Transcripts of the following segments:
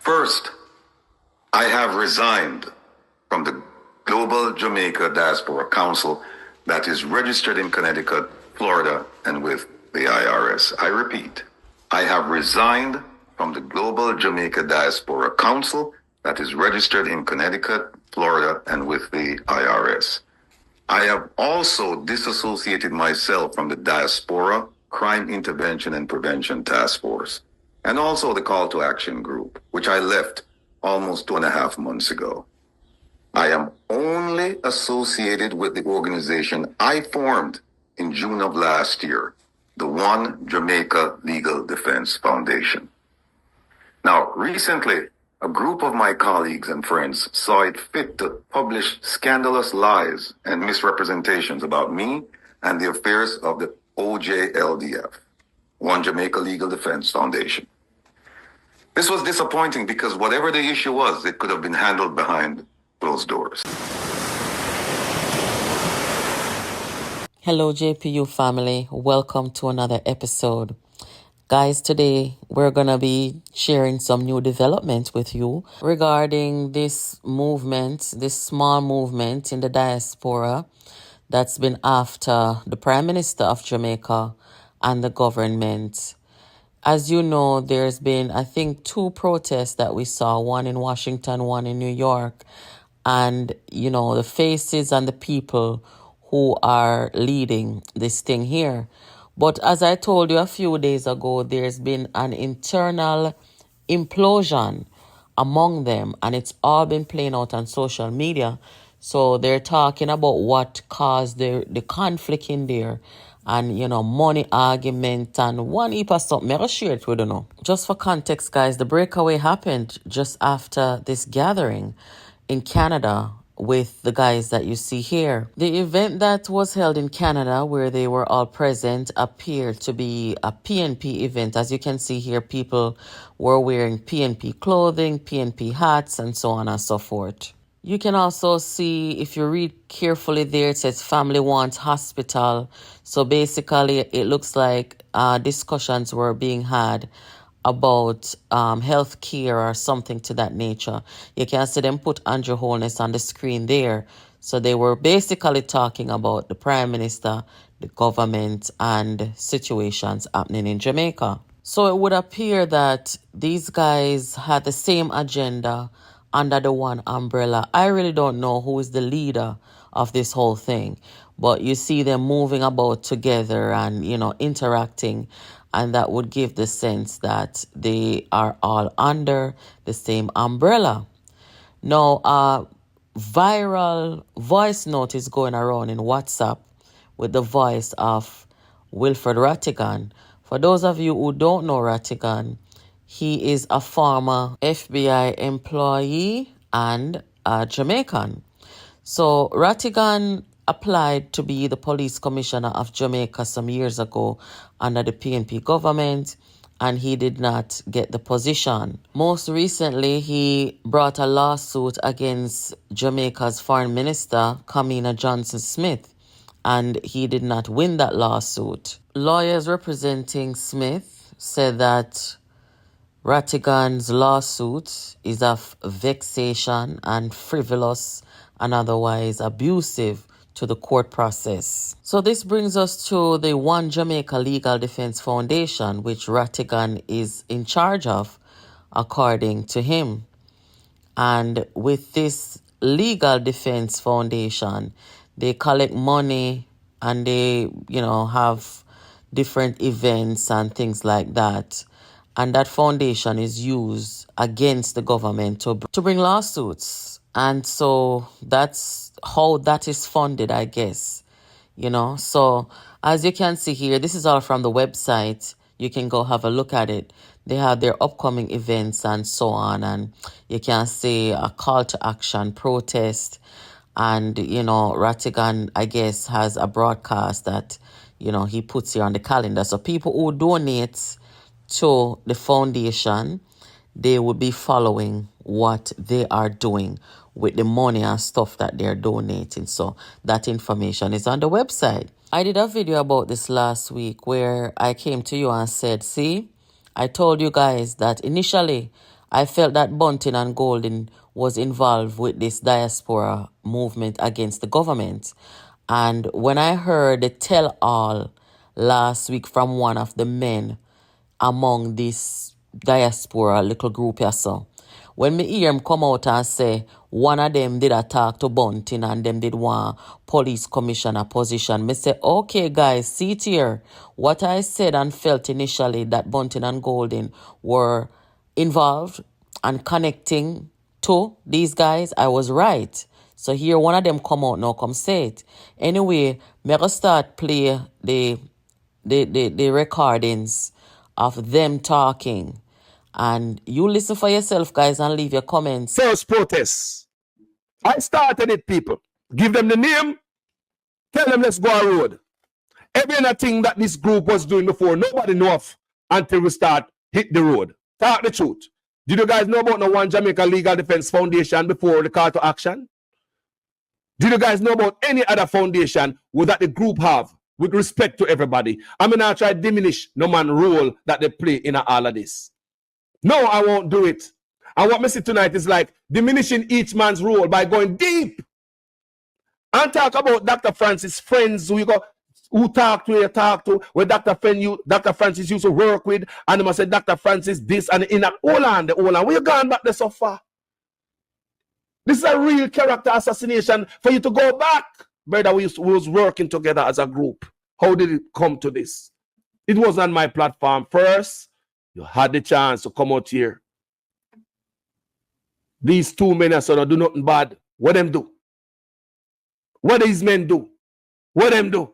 First, I have resigned from the Global Jamaica Diaspora Council that is registered in Connecticut, Florida, and with the IRS. I repeat, I have resigned from the Global Jamaica Diaspora Council that is registered in Connecticut, Florida, and with the IRS. I have also disassociated myself from the Diaspora Crime Intervention and Prevention Task Force, and also the Call to Action Group, which I left almost 2.5 months ago. I am only associated with the organization I formed in June of last year, the One Jamaica Legal Defense Foundation. Now, recently, a group of my colleagues and friends saw it fit to publish scandalous lies and misrepresentations about me and the affairs of the OJLDF, One Jamaica Legal Defense Foundation. This was disappointing because whatever the issue was, it could have been handled behind closed doors. Hello, JPU family. Welcome to another episode. Guys, today we're going to be sharing some new developments with you regarding this movement, this small movement in the diaspora that's been after the Prime Minister of Jamaica and the government. As you know, there's been, I think, 2 protests that we saw, one in Washington, one in New York. And, you know, the faces and the people who are leading this thing here. But as I told you a few days ago, there's been an internal implosion among them, and it's all been playing out on social media. So they're talking about what caused the conflict in there, and, you know, money argument and one heap of something. I'll share it with you now. Just for context, guys, the breakaway happened just after this gathering in Canada with the guys that you see here. The event that was held in Canada, where they were all present, appeared to be a PNP event. As you can see here, people were wearing PNP clothing, PNP hats, and so on and so forth. You can also see, if you read carefully there, it says Family Wants Hospital. So basically, it looks like discussions were being had about health care or something to that nature. You can see them put Anti-Holness on the screen there. So they were basically talking about the Prime Minister, the government, and situations happening in Jamaica. So it would appear that these guys had the same agenda under the one umbrella. I really don't know who is the leader of this whole thing, but you see them moving about together and, you know, interacting, and that would give the sense that they are all under the same umbrella. Now, a viral voice note is going around in WhatsApp with the voice of Wilfred Rattigan. For those of you who don't know Rattigan, he is a former FBI employee and a Jamaican. So Rattigan applied to be the police commissioner of Jamaica some years ago under the PNP government, and he did not get the position. Most recently, he brought a lawsuit against Jamaica's foreign minister, Kamina Johnson-Smith, and he did not win that lawsuit. Lawyers representing Smith said that Rattigan's lawsuit is of vexation and frivolous and otherwise abusive to the court process. So this brings us to the One Jamaica Legal Defense Foundation, which Rattigan is in charge of, according to him. And with this Legal Defense Foundation, they collect money and they, you know, have different events and things like that. And that foundation is used against the government to bring lawsuits. And so that's how that is funded, I guess. You know, so as you can see here, this is all from the website. You can go have a look at it. They have their upcoming events and so on. And you can see a call to action, protest. And, you know, Rattigan, I guess, has a broadcast that, you know, he puts here on the calendar. So people who donate to the foundation, they will be following what they are doing with the money and stuff that they're donating. So that information is on the website. I did a video about this last week where I came to you and said, see, I told you guys that initially I felt that Bunting and Golding was involved with this diaspora movement against the government. And when I heard the tell-all last week from one of the men among this diaspora little group here, so when me hear him come out and say one of them did attack to Bunting and them did want police commissioner position, me say, okay guys, see it here. What I said and felt initially that Bunting and Golding were involved and connecting to these guys, I was right. So here one of them come out now, come say it. Anyway, me go start play the recordings of them talking. And you listen for yourself, guys, and leave your comments. First protest. I started it, people. Give them the name. Tell them let's go on road. Everything that this group was doing before, nobody know of until we start hit the road. Talk the truth. Did you guys know about the One Jamaica Legal Defense Foundation before the call to action? Did you guys know about any other foundation that the group have with respect to everybody? I'm going to try to diminish no man role that they play in all of this. No, I won't do it. And what I see tonight is like diminishing each man's role by going deep and talk about Dr. Francis' friends who talk to, where Dr. Francis used to work with, and they must say Dr. Francis this and in hold on. Where you gone back there so far? This is a real character assassination for you to go back. Brother, we was working together as a group. How did it come to this? It was on my platform first. You had the chance to come out here. These two men are sort of do nothing bad. What them do? What these men do? What them do?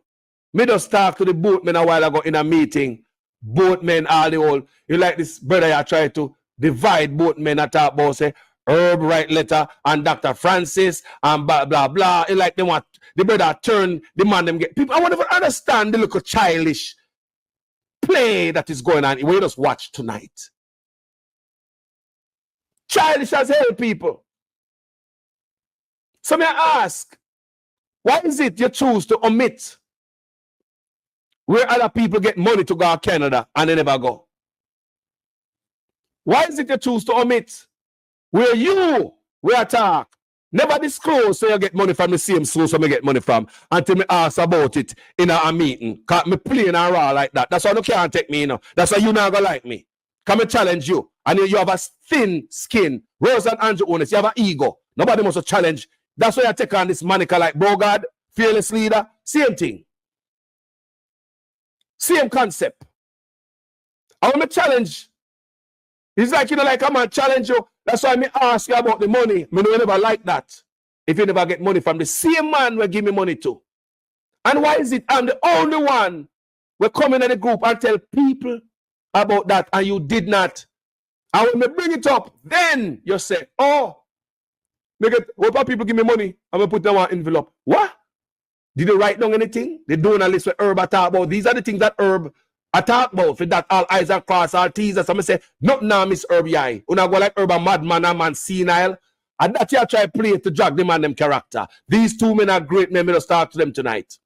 Me just talk to the boatmen a while ago in a meeting. Boatmen, all the whole. You like this brother, I try to divide boatmen and talk about, say, Herb write letter and Dr. Francis and blah, blah, blah. It like they want, the brother turn, the man them get people. I want to understand the little childish play that is going on. We just watch tonight. Childish as hell, people. So may I ask, why is it you choose to omit where other people get money to go to Canada and they never go? Why is it you choose to omit where you attack, never disclose so you get money from the same source where me get money from until me ask about it in a meeting? Because me plain and raw like that. That's why you can't take me, you know. That's why you not gonna like me. Come and challenge you. And you have a thin skin. Rose and Andrew Honest, you have an ego. Nobody must challenge. That's why I take on this moniker like Bogard, fearless leader. Same thing. Same concept. I want to challenge. It's like, you know, like I'm going to challenge you. That's why I ask you about the money. I never like that. If you never get money from the same man we give me money to. And why is it I'm the only one we come in the group and tell people about that and you did not? And when we bring it up, then you say, oh, what people give me money, I'm going to put them on envelope. What? Did they write down anything? They don't list what Herb talk about. These are the things that Herb talk about. For that all eyes are crossed, all T's. And some say, nothing now, Miss Herb yai. Una go like Herb a madman, a man senile. And that you try play to drag them and them character. These two men are great men. Let's talk to them tonight.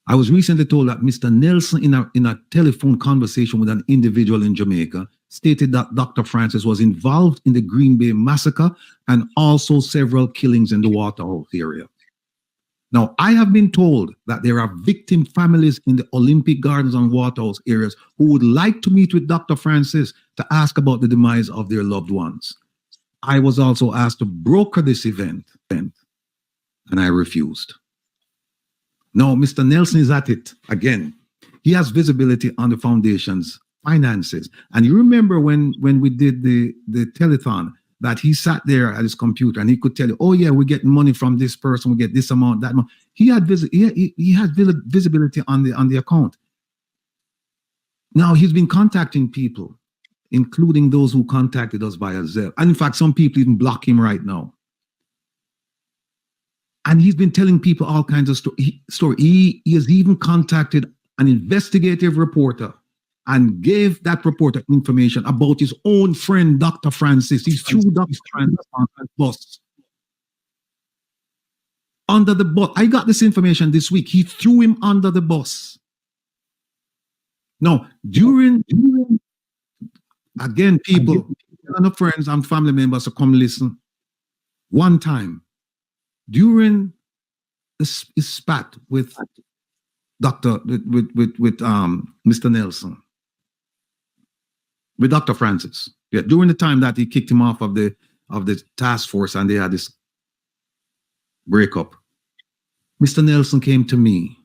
I was recently told that Mr. Nelson, in a telephone conversation with an individual in Jamaica, stated that Dr. Francis was involved in the Green Bay massacre and also several killings in the Waterhouse area. Now, I have been told that there are victim families in the Olympic Gardens and Waterhouse areas who would like to meet with Dr. Francis to ask about the demise of their loved ones. I was also asked to broker this event, and I refused. Now, Mr. Nelson is at it again. He has visibility on the foundation's finances. And you remember when we did the telethon, that he sat there at his computer and he could tell you, oh yeah, we're getting money from this person, we get this amount, that amount. He had visibility on the account. Now he's been contacting people, including those who contacted us via Zelle. And in fact, some people even block him right now. And he's been telling people all kinds of story. He has even contacted an investigative reporter and gave that reporter information about his own friend, Dr. Francis. He threw Dr. Francis on the bus. Under the bus. I got this information this week. He threw him under the bus. Now, during again, people, got enough friends and family members to come listen. One time, during this spat with Mr. Nelson, with Dr. Francis. Yeah, during the time that he kicked him off of the task force and they had this breakup, Mr. Nelson came to me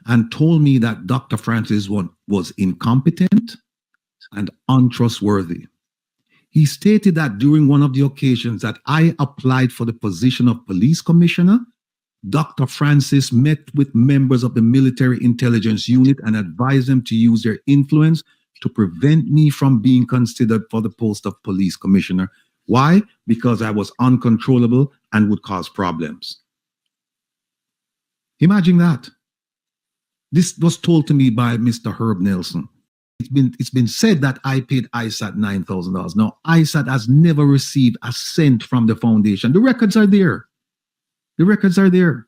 and told me that Dr. Francis was incompetent and untrustworthy. He stated that during one of the occasions that I applied for the position of police commissioner, Dr. Francis met with members of the military intelligence unit and advised them to use their influence to prevent me from being considered for the post of police commissioner. Why? Because I was uncontrollable and would cause problems. Imagine that. This was told to me by Mr. Herb Nelson. It's been said that I paid ISAT $9,000. Now, ISAT has never received a cent from the foundation. The records are there. The records are there.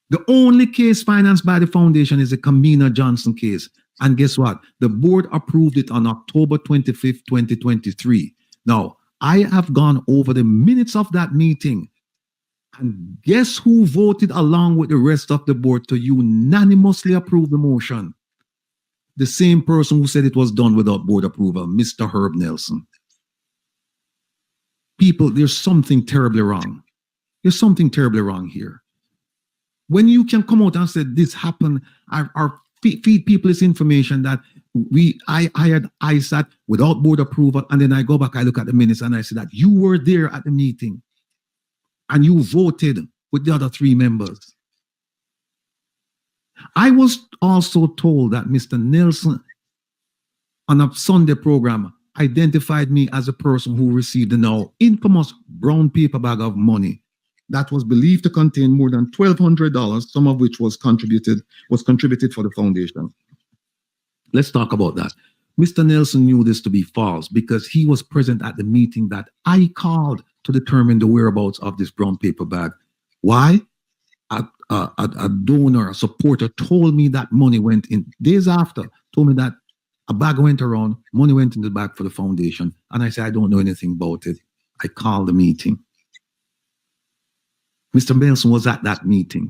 The only case financed by the foundation is the Kamina Johnson case. And guess what? The board approved it on October 25th, 2023. Now, I have gone over the minutes of that meeting. And guess who voted along with the rest of the board to unanimously approve the motion? The same person who said it was done without board approval, Mr. Herb Nelson. People, there's something terribly wrong. There's something terribly wrong here. When you can come out and say this happened, or feed people this information that I hired ISAT without board approval, and then I go back, I look at the minutes and I say that you were there at the meeting and you voted with the other 3 members. I was also told that Mr. Nelson on a Sunday program identified me as a person who received the now infamous brown paper bag of money that was believed to contain more than $1,200, some of which was contributed for the foundation. Let's talk about that. Mr. Nelson knew this to be false because he was present at the meeting that I called to determine the whereabouts of this brown paper bag. Why? A donor, a supporter told me that money went in. Days after, told me that a bag went around, money went in the bag for the foundation. And I said, I don't know anything about it. I called the meeting. Mr. Nelson was at that meeting.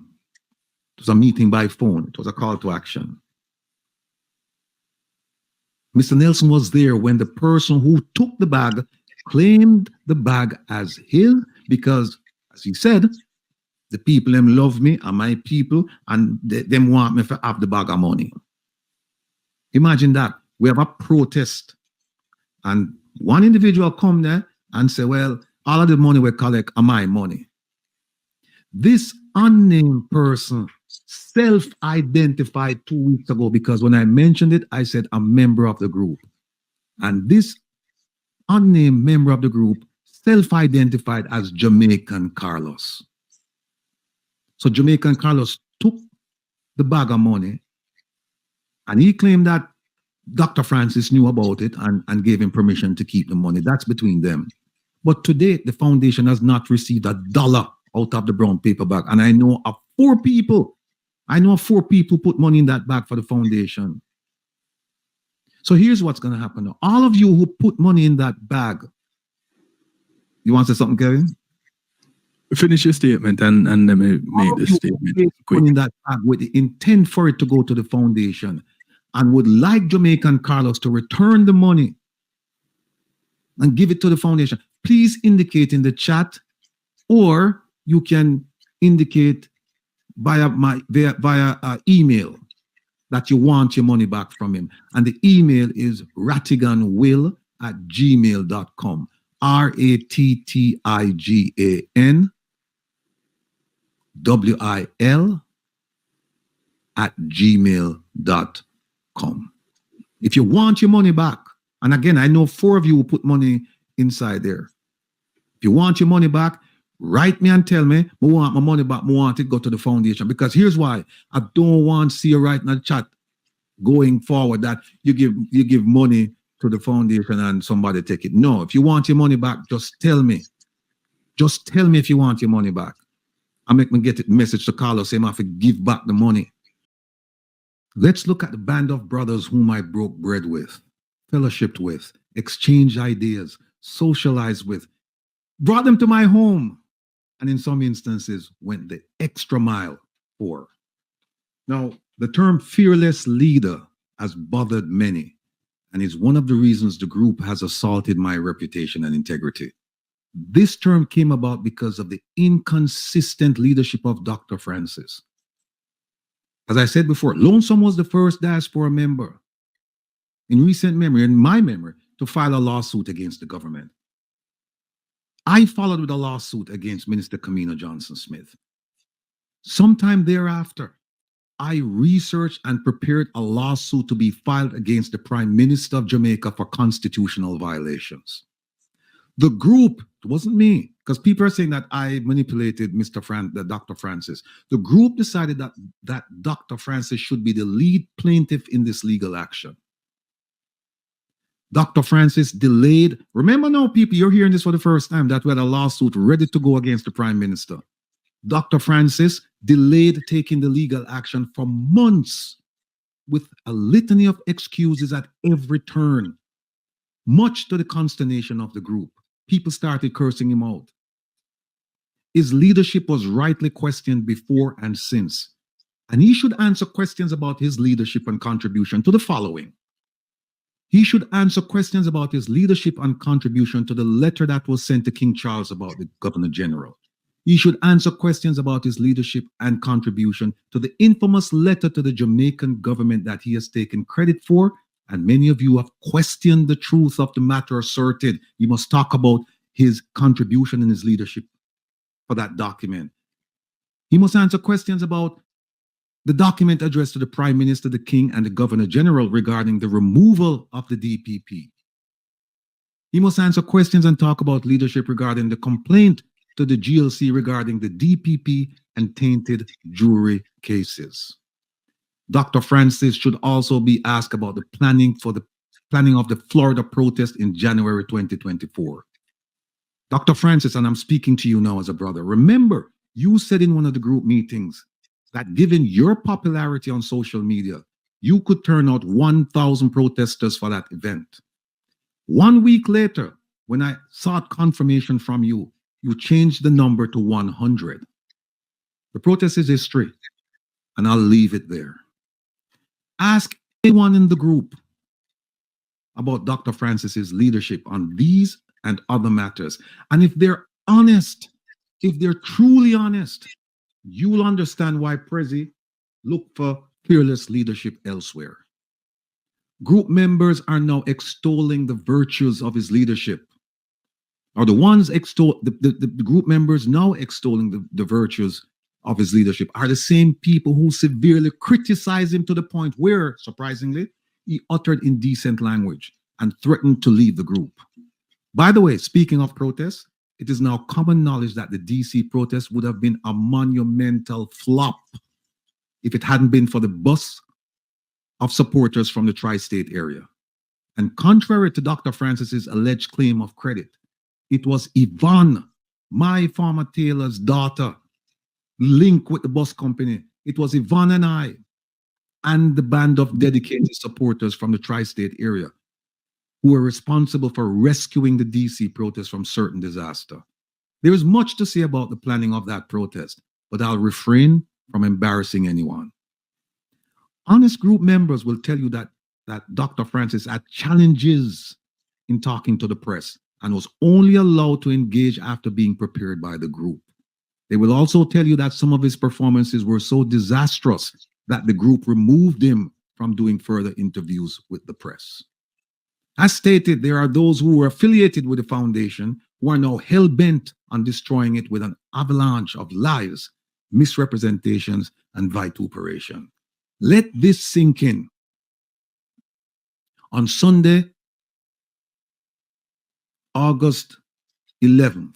It was a meeting by phone. It was a call to action. Mr. Nelson was there when the person who took the bag claimed the bag as his because, as he said, the people them love me and my people and them want me to have the bag of money. Imagine that. We have a protest and one individual come there and say, well, all of the money we collect are my money. This unnamed person self-identified 2 weeks ago because when I mentioned it, I said a member of the group. And this unnamed member of the group self-identified as Jamaican Carlos. So Jamaican Carlos took the bag of money and he claimed that Dr. Francis knew about it and gave him permission to keep the money. That's between them. But to date, the foundation has not received $1 out of the brown paper bag. And I know of 4 people. I know 4 people put money in that bag for the foundation. So here's what's going to happen now. All of you who put money in that bag, you want to say something, Kevin? Finish your statement and let me make this statement quick. In that bag with the intent for it to go to the foundation and would like Jamaican Carlos to return the money and give it to the foundation. Please indicate in the chat, or you can indicate via email that you want your money back from him. And the email is rattiganwill@gmail.com. RATTIGANWIL@gmail.com. If you want your money back, and again, I know 4 of you will put money inside there. If you want your money back, write me and tell me, I want my money back, I want it to go to the foundation. Because here's why. I don't want to see you write in the chat going forward that you give money to the foundation and somebody take it. No, if you want your money back, just tell me. Just tell me if you want your money back. I make me get a message to Carlos saying I have to give back the money. Let's look at the band of brothers whom I broke bread with, fellowshipped with, exchanged ideas, socialized with, brought them to my home, and in some instances went the extra mile for. Now, the term fearless leader has bothered many and is one of the reasons the group has assaulted my reputation and integrity. This term came about because of the inconsistent leadership of Dr. Francis. As I said before, Lonesome was the first Diaspora member in recent memory, in my memory, to file a lawsuit against the government. I followed with a lawsuit against Minister Kamina Johnson-Smith. Sometime thereafter, I researched and prepared a lawsuit to be filed against the Prime Minister of Jamaica for constitutional violations. The group, it wasn't me, because people are saying that I manipulated Dr. Francis. The group decided that Dr. Francis should be the lead plaintiff in this legal action. Dr. Francis delayed. Remember now, people, you're hearing this for the first time, that we had a lawsuit ready to go against the Prime Minister. Dr. Francis delayed taking the legal action for months with a litany of excuses at every turn, much to the consternation of the group. People started cursing him out. His leadership was rightly questioned before and since, and he should answer questions about his leadership and contribution to the following. He should answer questions about his leadership and contribution to the letter that was sent to King Charles about the Governor General. He should answer questions about his leadership and contribution to the infamous letter to the Jamaican government that he has taken credit for, and many of you have questioned the truth of the matter asserted. You must talk about his contribution and his leadership for that document. He must answer questions about the document addressed to the Prime Minister, the King, and the Governor General regarding the removal of the DPP. He must answer questions and talk about leadership regarding the complaint to the GLC regarding the DPP and tainted jewelry cases. Dr. Francis should also be asked about the planning of the Florida protest in January 2024. Dr. Francis, and I'm speaking to you now as a brother, remember, you said in one of the group meetings that given your popularity on social media, you could turn out 1,000 protesters for that event. 1 week later, when I sought confirmation from you, you changed the number to 100. The protest is history, and I'll leave it there. Ask anyone in the group about Dr. Francis's leadership on these and other matters. And if they're honest, if they're truly honest, you'll understand why Prezi looked for fearless leadership elsewhere. Group members are now extolling the virtues of his leadership. Or the ones the group members now extolling the virtues of his leadership are the same people who severely criticize him to the point where, surprisingly, he uttered indecent language and threatened to leave the group. By the way, speaking of protests, it is now common knowledge that the DC protest would have been a monumental flop if it hadn't been for the bus of supporters from the tri-state area. And contrary to Dr. Francis's alleged claim of credit, it was Yvonne, my former tailor's daughter, linked with the bus company. It was Yvonne and I, and the band of dedicated supporters from the tri-state area who were responsible for rescuing the DC protest from certain disaster. There is much to say about the planning of that protest, but I'll refrain from embarrassing anyone. Honest group members will tell you that Dr. Francis had challenges in talking to the press and was only allowed to engage after being prepared by the group. They will also tell you that some of his performances were so disastrous that the group removed him from doing further interviews with the press. As stated, there are those who were affiliated with the foundation who are now hell-bent on destroying it with an avalanche of lies, misrepresentations, and vituperation. Let this sink in. On Sunday, August 11th,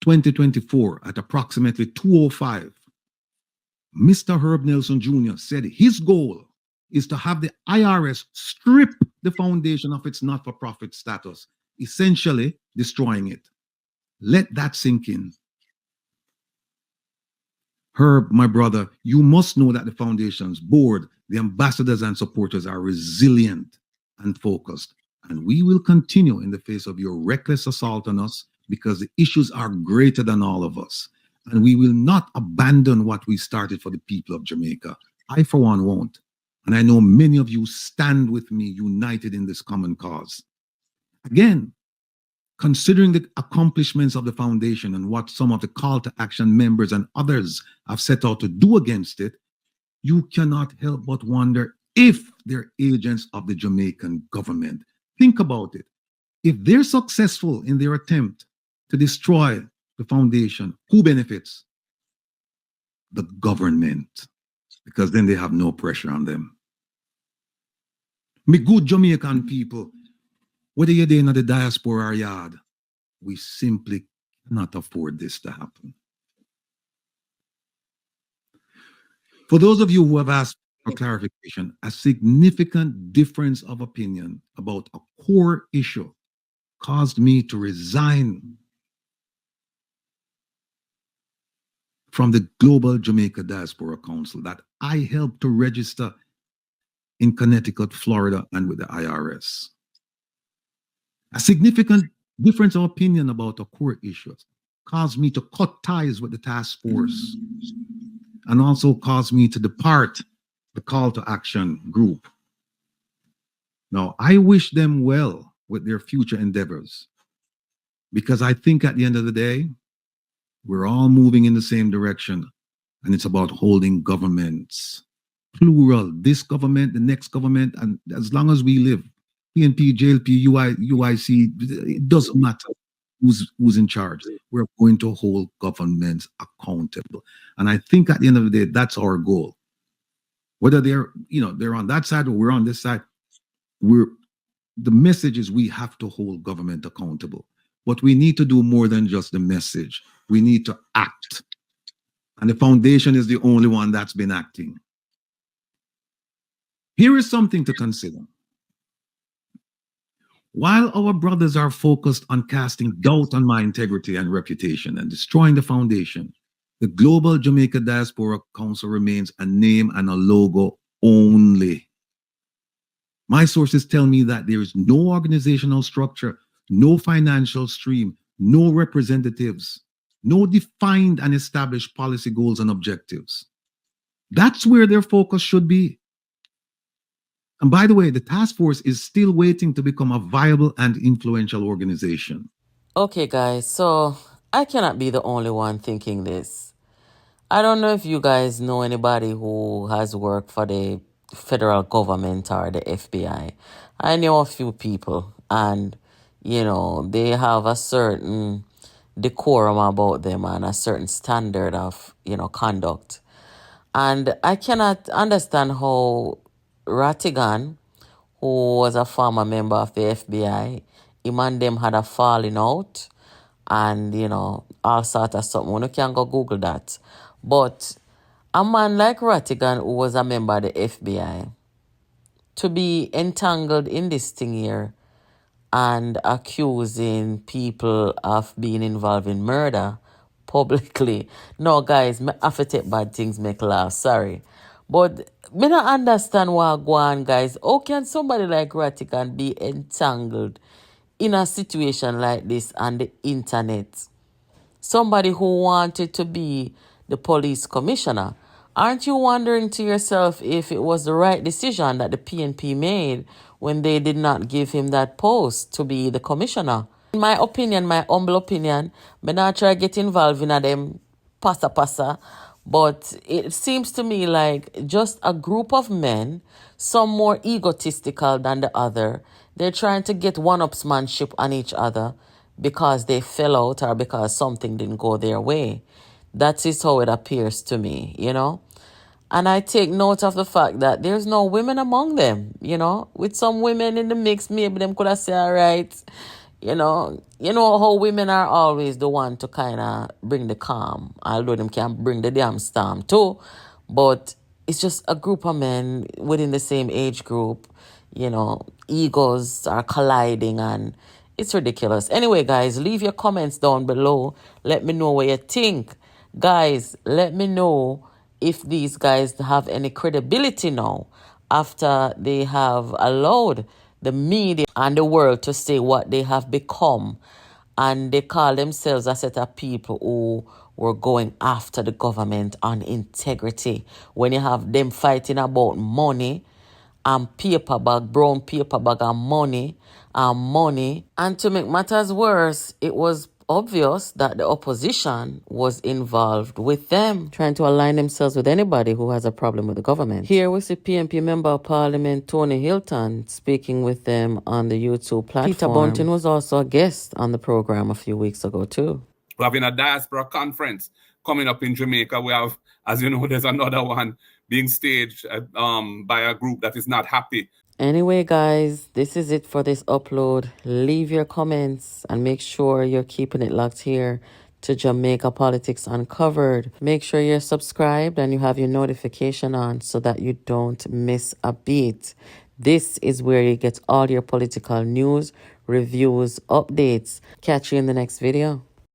2024, at approximately 2:05, Mr. Herb Nelson Jr. said his goal is to have the IRS strip the foundation of its not-for-profit status, essentially destroying it. Let that sink in. Herb, my brother, you must know that the foundation's board, the ambassadors and supporters are resilient and focused, And we will continue in the face of your reckless assault on us because the issues are greater than all of us. And we will not abandon what we started for the people of Jamaica. I, for one, won't. And I know many of you stand with me united in this common cause. Again, considering the accomplishments of the foundation and what some of the call to action members and others have set out to do against it, you cannot help but wonder if they're agents of the Jamaican government. Think about it. If they're successful in their attempt to destroy the foundation, who benefits? The government, because then they have no pressure on them. Me good Jamaican people, whether you're in the diaspora or yard, we simply cannot afford this to happen. For those of you who have asked for clarification, a significant difference of opinion about a core issue caused me to resign from the Global Jamaica Diaspora Council that I helped to register in Connecticut, Florida, and with the IRS. A significant difference of opinion about a core issue caused me to cut ties with the task force and also caused me to depart the call to action group. Now, I wish them well with their future endeavors because I think at the end of the day, we're all moving in the same direction, and it's about holding governments, plural, this government, the next government, and as long as we live, PNP, JLP, UIC, it doesn't matter who's in charge. We're going to hold governments accountable. And I think at the end of the day, that's our goal. Whether they're on that side or we're on this side, the message is we have to hold government accountable. But we need to do more than just the message. We need to act. And the foundation is the only one that's been acting. Here is something to consider. While our brothers are focused on casting doubt on my integrity and reputation and destroying the foundation, the Global Jamaica Diaspora Council remains a name and a logo only. My sources tell me that there is no organizational structure, no financial stream, no representatives, no defined and established policy goals and objectives. That's where their focus should be. And by the way, the task force is still waiting to become a viable and influential organization. Okay, guys, so I cannot be the only one thinking this. I don't know if you guys know anybody who has worked for the federal government or the FBI. I know a few people, and, they have a certain decorum about them and a certain standard of, conduct. And I cannot understand how Rattigan, who was a former member of the FBI, him and them had a falling out and, all sort of something. You can go Google that. But a man like Rattigan, who was a member of the FBI, to be entangled in this thing here and accusing people of being involved in murder publicly. No, guys, me have to take bad things make laugh. Sorry. But me not understand what go on, guys. How can somebody like Rattigan be entangled in a situation like this on the internet? Somebody who wanted to be the police commissioner. Aren't you wondering to yourself if it was the right decision that the PNP made when they did not give him that post to be the commissioner? In my opinion, my humble opinion, me not try to get involved in them passa, but it seems to me like just a group of men, some more egotistical than the other. They're trying to get one-upsmanship on each other because they fell out or because something didn't go their way. That is how it appears to me, And I take note of the fact that there's no women among them, With some women in the mix, maybe them could have said, all right, you know how women are always the one to kind of bring the calm, although them can bring the damn storm too. But it's just a group of men within the same age group, egos are colliding and it's ridiculous. Anyway, guys, leave your comments down below. Let me know what you think. Guys, let me know if these guys have any credibility now after they have allowed the media and the world to say what they have become. And they call themselves a set of people who were going after the government on integrity. When you have them fighting about money and paper bag, brown paper bag and money and money. And to make matters worse, it was obvious that the opposition was involved with them, trying to align themselves with anybody who has a problem with the government. Here we see PNP Member of Parliament Tony Hilton speaking with them on the YouTube platform. Peter Bunting was also a guest on the program a few weeks ago too. We're having a Diaspora conference coming up in Jamaica. We have, as you know, there's another one being staged by a group that is not happy. Anyway, guys, this is it for this upload. Leave your comments and make sure you're keeping it locked here to Jamaica Politics Uncovered. Make sure you're subscribed and you have your notification on so that you don't miss a beat. This is where you get all your political news, reviews, updates. Catch you in the next video.